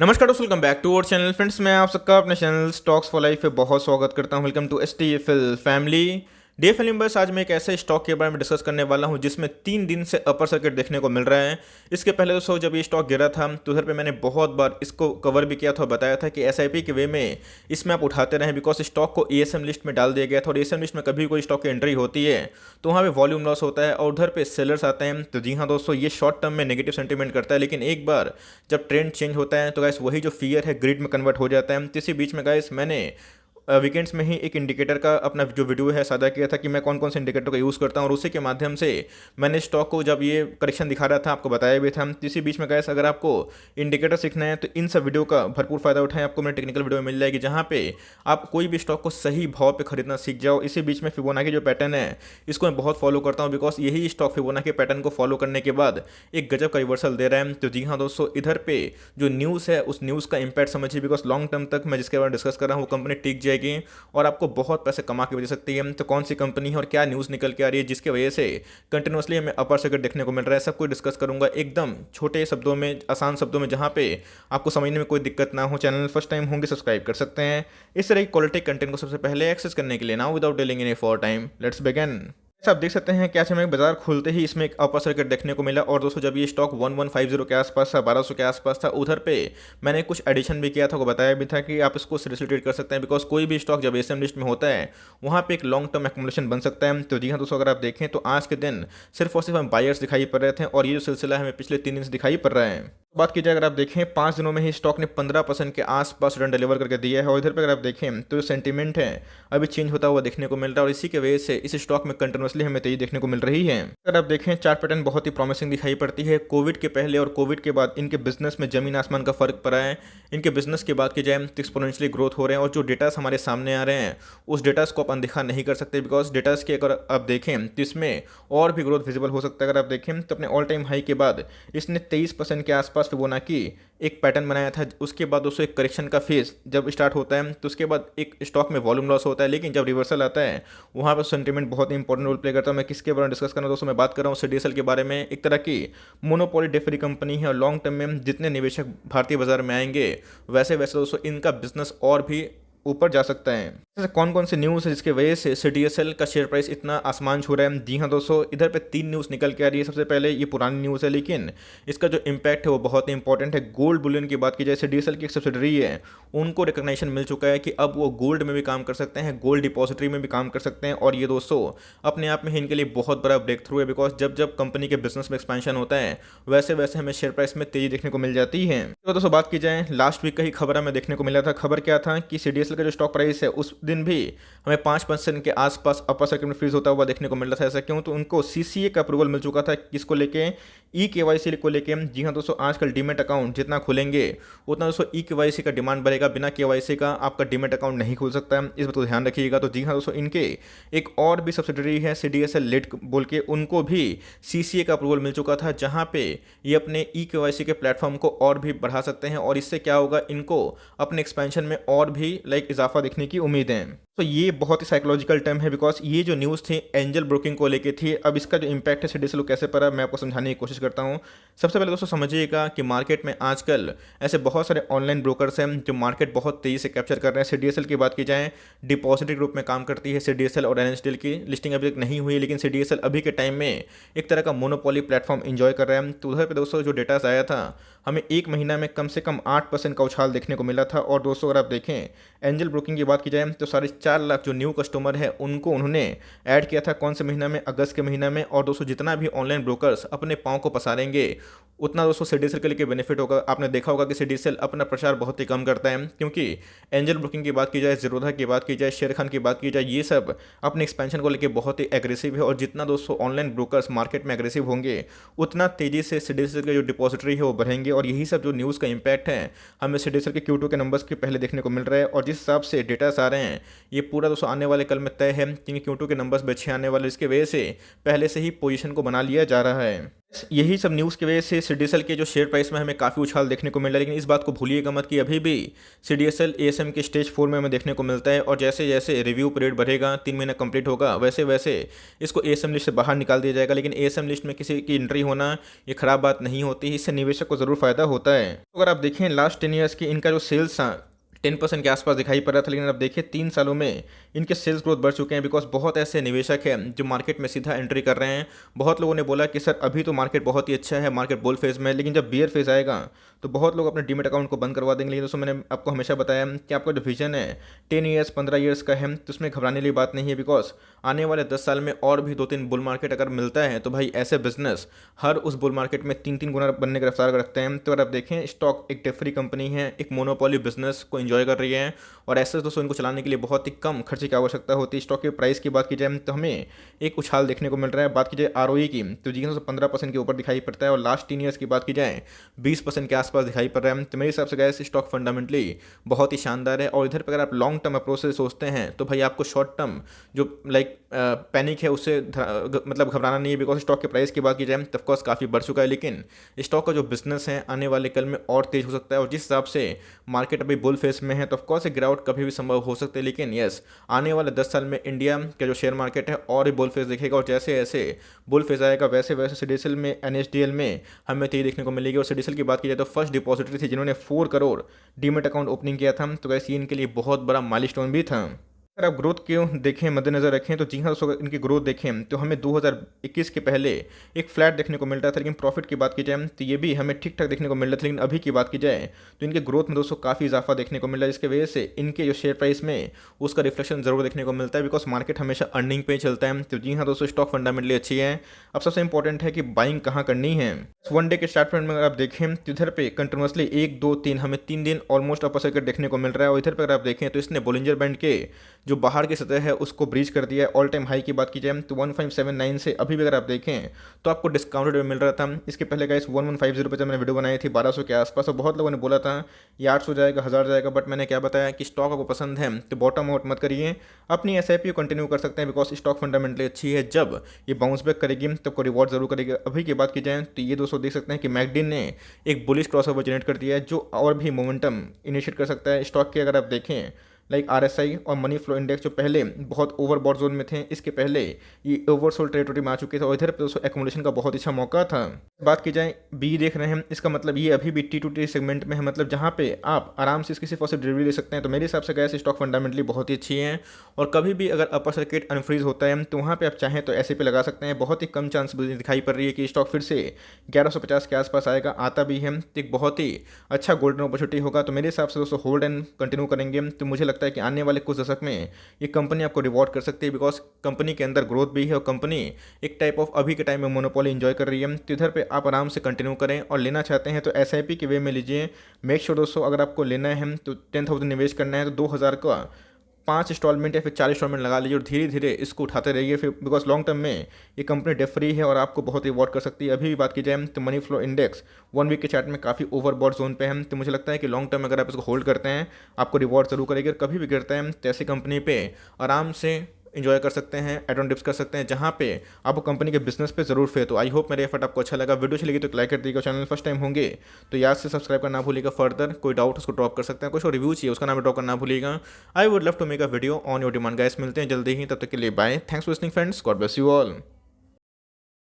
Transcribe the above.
नमस्कार दोस्तों, welcome back to our channel. Friends, मैं आप सबका अपने चैनल स्टॉक्स फॉर लाइफ पे बहुत स्वागत करता हूं। Welcome to STFL family. Dear family members, आज मैं एक ऐसे स्टॉक के बारे में डिस्कस करने वाला हूं जिसमें 3 दिन से अपर सर्किट देखने को मिल रहा है। इसके पहले दोस्तों जब ये स्टॉक गिरा था तो उधर पे मैंने बहुत बार इसको कवर भी किया था और बताया था कि SIP के वे में इसमें आप उठाते रहें, बिकॉज स्टॉक को ASM लिस्ट में डाल दिया गया था और ASM लिस्ट में कभी कोई स्टॉक की एंट्री होती है तो वहाँ पे वॉल्यूम लॉस होता है और उधर पे सेलर्स आते हैं। तो जी हाँ दोस्तों, ये शॉर्ट टर्म में नेगेटिव सेंटीमेंट करता है, लेकिन एक बार जब ट्रेंड चेंज होता है तो गाइस वही जो फियर है ग्रिड में कन्वर्ट हो जाता है। तो इसी बीच में गाइस मैंने वीकेंड्स में ही एक इंडिकेटर का अपना जो वीडियो है साझा किया था कि मैं कौन कौन से इंडिकेटर का यूज़ करता हूँ, और उसी के माध्यम से मैंने स्टॉक को जब ये करेक्शन दिखा रहा था आपको बताया भी था। तो इसी बीच में गाइस अगर आपको इंडिकेटर सीखना है तो इन सब वीडियो का भरपूर फायदा उठाएं, आपको मेरे टेक्निकल वीडियो में मिल जाएगी जहाँ पे आप कोई भी स्टॉक को सही भाव पे खरीदना सीख जाओ। इसी बीच में फिबोनाची जो पैटर्न है इसको मैं बहुत फॉलो करता हूँ, बिकॉज यही स्टॉक फिबोनाची पैटर्न को फॉलो करने के बाद एक गजब का रिवर्सल दे रहा है। तो जी हाँ दोस्तों, इधर पे जो न्यूज़ है उस न्यूज़ का इंपैक्ट समझिए, बिकॉज लॉन्ग टर्म तक मैं जिसके बारे में डिस्कस कर रहा हूँ वो कंपनी टिक जाएगी और आपको बहुत पैसे कमा के दे सकती है। तो कौन सी कंपनी है और क्या न्यूज़ निकल के आ रही है जिसकी वजह से कंटिन्यूसली हमें अपर सर्किट देखने को मिल रहा है, सब कुछ डिस्कस करूंगा एकदम छोटे शब्दों में, आसान शब्दों में, जहां पे आपको समझने में कोई दिक्कत ना हो। चैनल फर्स्ट टाइम होंगे सब्सक्राइब कर सकते हैं। इस तरह की क्वालिटी कंटेंट को सबसे पहले एक्सेस करने के लिए now without delaying any for time let's begin. आप देख सकते हैं कि आज हमें बाजार खुलते ही इसमें एक अपर सर्किट देखने को मिला और दोस्तों जब ये स्टॉक 1150 के आसपास था, 1200 के आसपास था, उधर पे मैंने कुछ एडिशन भी किया था, को बताया भी था कि आप इसको सीरियसली ट्रेड कर सकते हैं, बिकॉज कोई भी स्टॉक जब ASM लिस्ट में होता है वहाँ पे एक लॉन्ग टर्म एक्मुलेशन बन सकता है। तो जी हाँ दोस्तों, अगर आप देखें तो आज के दिन सिर्फ और सिर्फ हमें बायर्स दिखाई पड़ रहे थे और ये जो सिलसिला हमें पिछले 3 दिन से दिखाई पड़ रहा है। बात की जाए अगर आप देखें 5 दिनों में ही स्टॉक ने 15% के आसपास रिटर्न डिलीवर करके दिया है और इधर पर अगर आप देखें तो जो सेंटीमेंट है अभी चेंज होता हुआ देखने को मिल रहा है और इसी की वजह से इस स्टॉक में कंटिन्यूसली हमें तेजी देखने को मिल रही है। अगर आप देखें चार्ट पैटर्न बहुत ही प्रॉमिसिंग दिखाई पड़ती है। कोविड के पहले और कोविड के बाद इनके बिजनेस में जमीन आसमान का फर्क पड़ा है। इनके बिजनेस की बात की जाए तो एक्सपोनेंशियली ग्रोथ हो रहे हैं और जो डेटास हमारे सामने आ रहे हैं उस डेटास को आप अनदेखा नहीं कर सकते, बिकॉज डेटास की अगर आप देखें तो इसमें और भी ग्रोथ विजिबल हो सकता है। अगर आप देखें तो अपने ऑल टाइम हाई के बाद इसने 23% के आसपास फिबोनाची एक पैटर्न बनाया था। उसके बाद दोस्तों एक करेक्शन का फेज जब स्टार्ट होता है तो उसके बाद एक स्टॉक में वॉल्यूम लॉस होता है, लेकिन जब रिवर्सल आता है वहाँ पर सेंटीमेंट बहुत ही इंपॉर्टेंट रोल प्ले करता है। मैं किसके बारे में डिस्कस कर रहा हूँ दोस्तों, मैं बात कर रहा हूँ CDSL के बारे में। एक तरह की मोनोपोली डेफरी कंपनी है और लॉन्ग टर्म में जितने निवेशक भारतीय बाजार में आएंगे वैसे वैसे दोस्तों इनका बिजनेस और भी ऊपर जा सकता है। जैसे कौन कौन सी न्यूज़ है जिसकी वजह से CDSL का शेयर प्राइस इतना आसमान छू रहा है। जी हाँ दोस्तों, इधर पे 3 न्यूज़ निकल के आ रही है। सबसे पहले ये पुरानी न्यूज़ है लेकिन इसका जो इम्पैक्ट है वो बहुत ही इंपॉर्टेंट है। गोल्ड बुलियन की बात की जाए, CDSL की एक सब्सिडरी है, उनको रिकग्नाइजेशन मिल चुका है कि अब वो गोल्ड में भी काम कर सकते हैं, गोल्ड डिपॉजिटरी में भी काम कर सकते हैं और ये दोस्तों अपने आप में ही इनके लिए बहुत बड़ा ब्रेक थ्रू है, बिकॉज जब जब कंपनी के बिजनेस में एक्सपेंशन होता है वैसे वैसे हमें शेयर प्राइस में तेजी देखने को मिल जाती है। तो दोस्तों बात की जाए लास्ट वीक का ही खबर हमें देखने को मिला था। खबर क्या था कि CDSL का जो स्टॉक प्राइस है उस दिन भी हमें 5% के आसपास अपर सर्किट में फ्रीज होता हुआ देखने को मिल रहा था। ऐसा क्यों? तो उनको CCA का अप्रूवल मिल चुका था, किसको लेके, EKYC को लेके। जी हाँ दोस्तों, आजकल डीमेट अकाउंट जितना खुलेंगे उतना दोस्तों EKYC का डिमांड बढ़ेगा। बिना KYC का आपका डीमेट अकाउंट नहीं खुल सकता है, इस बात को ध्यान रखिएगा। तो जी हाँ दोस्तों, इनके एक और भी सब्सिडरी है CDSL लिट बोल के, उनको भी CCA का अप्रूवल मिल चुका था, जहाँ पे ये अपने EKYC के प्लेटफॉर्म को और भी बढ़ा सकते हैं और इससे क्या होगा, इनको अपने एक्सपेंशन में और भी इजाफा देखने की उम्मीद है। तो ये बहुत ही साइकोलॉजिकल टर्म है, बिकॉज ये जो न्यूज़ थी एंजल ब्रोकिंग को लेके थी। अब इसका जो इम्पैक्ट है CDSL को कैसे पड़ा मैं आपको समझाने की कोशिश करता हूँ। सबसे पहले दोस्तों समझिएगा कि मार्केट में आजकल ऐसे बहुत सारे ऑनलाइन ब्रोकर्स हैं जो मार्केट बहुत तेज़ी से कैप्चर कर रहे हैं। CDSL की बात की जाए, डिपॉजिटरी ग्रुप में काम करती है CDSL और NSDL की लिस्टिंग अभी तक नहीं हुई, लेकिन CDSL अभी के टाइम में एक तरह का मोनोपोली प्लेटफॉर्म इंजॉय कर रहे हैं। तो उधर पर दोस्तों जो डेटा आया था हमें एक महीना में कम से कम 8% का उछाल देखने को मिला था। और दोस्तों अगर आप देखें एंजल ब्रोकिंग की बात की जाए तो 4.5 लाख जो न्यू कस्टमर है उनको उन्होंने ऐड किया था। कौन से महीना में? अगस्त के महीना में। और दोस्तों जितना भी ऑनलाइन ब्रोकर्स अपने पाँव को पसारेंगे उतना दोस्तों CDSL के लिए बेनिफिट होगा। आपने देखा होगा कि CDSL अपना प्रचार बहुत ही कम करता है, क्योंकि एंजल ब्रोकिंग की बात की जाए, जीरोधा की बात की जाए, शेर खान की बात की जाए, ये सब अपने एक्सपेंशन को लेकर बहुत ही एग्रेसिव है। और जितना दोस्तों ऑनलाइन ब्रोकर्स मार्केट में एग्रेसिव होंगे उतना तेजी से CDSL के जो डिपॉजिटरी है वो बढ़ेंगे। और यही सब जो न्यूज़ का इम्पैक्ट है हमें CDSL के Q2 के नंबर्स के पहले देखने को मिल रहा है। और जिस हिसाब से डेटास आ रहे हैं ये पूरा दोस्तों आने वाले कल में तय है, क्योंकि Q2 के नंबर्स भी अच्छे आने वाले, इसके वजह से पहले से ही पोजीशन को बना लिया जा रहा है। यही सब न्यूज़ की वजह से सीडीएसएल के जो शेयर प्राइस में हमें काफ़ी उछाल देखने को मिल रहा है, लेकिन इस बात को भूलिएगा मत कि अभी भी सीडीएसएल एएसएम के स्टेज 4 में हमें देखने को मिलता है, और जैसे जैसे रिव्यू पीरियड बढ़ेगा, 3 महीना कंप्लीट होगा, वैसे वैसे इसको एएसएम लिस्ट से बाहर निकाल दिया जाएगा। लेकिन एएसएम लिस्ट में किसी की एंट्री होना ये खराब बात नहीं होती, इससे निवेशक को ज़रूर फायदा होता है। अगर आप देखें लास्ट 10 ईयर्स की इनका जो सेल्स 10% के आसपास दिखाई पड़ रहा था, लेकिन अब देखिए 3 सालों में इनके सेल्स ग्रोथ बढ़ चुके हैं, बिकॉज बहुत ऐसे निवेशक हैं जो मार्केट में सीधा एंट्री कर रहे हैं। बहुत लोगों ने बोला कि सर अभी तो मार्केट बहुत ही अच्छा है, मार्केट बुल फेज में है, लेकिन जब बियर फेज आएगा तो बहुत लोग अपने डीमेट अकाउंट को बंद करवा देंगे। लेकिन दोस्तों मैंने आपको हमेशा बताया कि आपका जो विजन है 10 ईयर्स 15 ईयर्स का है, तो उसमें घबराने वाली बात नहीं है, बिकॉज आने वाले 10 साल में और भी 2-3 बुल मार्केट अगर मिलता है तो भाई ऐसे बिजनेस हर उस बुल मार्केट में 3-3 गुना बनने का रफ्तार रखते हैं। तो अगर आप देखें स्टॉक एक डेट फ्री कंपनी है, एक मोनोपोली बिजनेस को एंजॉय कर रही है, और ऐसे दोस्तों इनको चलाने के लिए बहुत ही कम खर्चे की आवश्यकता होती है। स्टॉक के प्राइस की बात की जाए तो हमें एक उछाल देखने को मिल रहा है। बात की जाए आरओई की तो जी 15% के ऊपर दिखाई पड़ता है, और लास्ट 3 ईयर्स की बात की जाए 20% के आसपास दिखाई पड़ रहा है। तो मेरे हिसाब से गैस स्टॉक फंडामेंटली बहुत ही शानदार है। और इधर पर अगर आप लॉन्ग टर्म अप्रोच से सोचते हैं तो भाई आपको शॉर्ट टर्म जो पैनिक है उससे मतलब घबराना नहीं है, बिकॉज स्टॉक के प्राइस की बात की जाए तो ऑफकोर्स काफ़ी बढ़ चुका है, लेकिन स्टॉक का जो बिजनेस है आने वाले कल में और तेज हो सकता है। और जिस हिसाब से मार्केट अभी बुल फेस में है तो ऑफकोर्स एक गिरावट कभी भी संभव हो सकते हैं, लेकिन यस आने वाले 10 साल में इंडिया का जो शेयर मार्केट है और भी बुल फेस दिखेगा, और जैसे जैसे बुल फेस आएगा वैसे वैसे सीडीएसएल में एनएसडीएल में हमें तेजी देखने को मिलेगी। और सीडीएसएल की बात की जाए तो फर्स्ट डिपॉजिटरी थी जिन्होंने 4 करोड़ डीमेट अकाउंट ओपनिंग किया था, तो वैसे इनके लिए बहुत बड़ा माइलस्टोन भी था। अगर आप ग्रोथ क्यों देखें मद्देनजर रखें तो जी हाँ दोस्तों इनकी ग्रोथ देखें तो हमें 2021 के पहले एक फ्लैट देखने को मिल रहा था, लेकिन प्रॉफिट की बात की जाए तो ये भी हमें ठीक ठाक देखने को मिल रहा था। लेकिन अभी की बात की जाए तो इनके ग्रोथ में दोस्तों काफ़ी इजाफा देखने को मिल रहा है, जिसकी वजह से इनके जो शेयर प्राइस में उसका रिफ्लेक्शन जरूर देखने को मिलता है, बिकॉज मार्केट हमेशा अर्निंग पे चलता है। तो जी हाँ दोस्तों स्टॉक फंडामेंटली अच्छी है। अब सबसे इंपॉर्टेंट है कि बाइंग कहाँ करनी है। वन डे के चार्ट पॉइंट में अगर आप देखें तो इधर पे कंटिन्यूसली 1 2 3 हमें 3 दिन ऑलमोस्ट अपर सर्किट देखने को मिल रहा है, और इधर पर अगर आप देखें तो इसने बोलिंजर बैंड के जो बाहर की सतह है उसको ब्रीच कर दिया है। ऑल टाइम हाई की बात की जाए तो 1579 से अभी भी अगर आप देखें तो आपको डिस्काउंटेड में मिल रहा था। इसके पहले गाइस 1150 पे जब मैंने वीडियो बनाई थी 1200 के आसपास, और बहुत लोगों ने बोला था ये 800 जाएगा 1000 जाएगा, बट मैंने क्या बताया कि स्टॉक आपको पसंद है तो बॉटम आउट मत करिए, अपनी एसआईपी को कंटिन्यू कर सकते हैं, बिकॉज स्टॉक फंडामेंटली अच्छी है। जब ये बाउंस बैक करेगी तो आपको रिवॉर्ड जरूर करेगी। अभी की बात की जाए तो ये दोस्तों देख सकते हैं कि मैकडी ने एक बुलिश क्रॉसओवर जनरेट कर दिया है, जो और भी मोमेंटम इनिशिएट कर सकता है स्टॉक के। अगर आप देखें लाइक आरएसआई और मनी फ्लो इंडेक्स जो पहले बहुत ओवरबॉट जोन में थे, इसके पहले ये ओवरसोल्ड टेरिटरी में आ चुके थे, और इधर पे दोस्तों एक्युमुलेशन का बहुत अच्छा मौका था। बात की जाए बी देख रहे हैं, इसका मतलब ये अभी भी T2T सेगमेंट में है, मतलब जहाँ पे आप आराम से इसकी सिर्फ डिलीवरी ले सकते हैं। तो मेरे हिसाब से गैस स्टॉक फंडामेंटली बहुत ही अच्छी है, और कभी भी अगर अपर सर्किट अनफ्रीज होता है तो वहाँ पे आप चाहें तो ऐसे पे लगा सकते हैं। बहुत ही कम चांस दिखाई पड़ रही है कि स्टॉक फिर से 1150 के आसपास आएगा, आता भी है तो एक बहुत ही अच्छा गोल्डन अपॉर्चुनिटी होगा। तो मेरे हिसाब से दोस्तों होल्ड एंड कंटिन्यू करेंगे, तो मुझे लगता है कि आने वाले कुछ दशक में ये कंपनी आपको रिवॉर्ड कर सकती है, बिकॉज कंपनी के अंदर ग्रोथ भी है, और कंपनी एक टाइप ऑफ अभी के टाइम में मोनोपोली एंजॉय कर रही है। तो इधर पे आप आराम से कंटिन्यू करें, और लेना चाहते हैं तो एसआईपी के वे में लीजिए। मेक श्योर दोस्तों अगर आपको लेना है तो 10,000 निवेश करना है तो 2000 का 5 इंस्टॉलमेंट या फिर 4 इंस्टॉलमेंट लगा लीजिए, और धीरे धीरे इसको उठाते रहिए फिर, बिकॉज लॉन्ग टर्म में ये कंपनी डेट फ्री है और आपको बहुत रिवॉर्ड कर सकती है। अभी भी बात की जाए तो मनी फ्लो इंडेक्स 1 वीक के चार्ट में काफ़ी ओवरबॉट जोन पे है, तो मुझे लगता है कि लॉन्ग टर्म अगर आप इसको होल्ड करते हैं आपको रिवॉर्ड जरूर करेगी। और कभी भी गिरता है तो ऐसी कंपनी पे आराम से इंजॉय कर सकते हैं, एड ऑन डिप्स कर सकते हैं, जहाँ पे आपको कंपनी के बिजनेस पे जरूर फे। तो आई होप मेरे एफर्ट आपको अच्छा लगा। वीडियो अच्छी लगी तो लाइक कर दीजिएगा, चैनल फर्स्ट टाइम होंगे तो याद से सब्सक्राइब करना भूलिएगा। फर्दर कोई डाउट उसको ड्रॉप कर सकते हैं, कुछ रिव्यू चाहिए उसका नाम ड्रॉप करना भूलिएगा। I would love to make a video on your demand guys. मिलते हैं जल्दी ही, तब तक के लिए bye. Thanks for listening friends, God bless you all.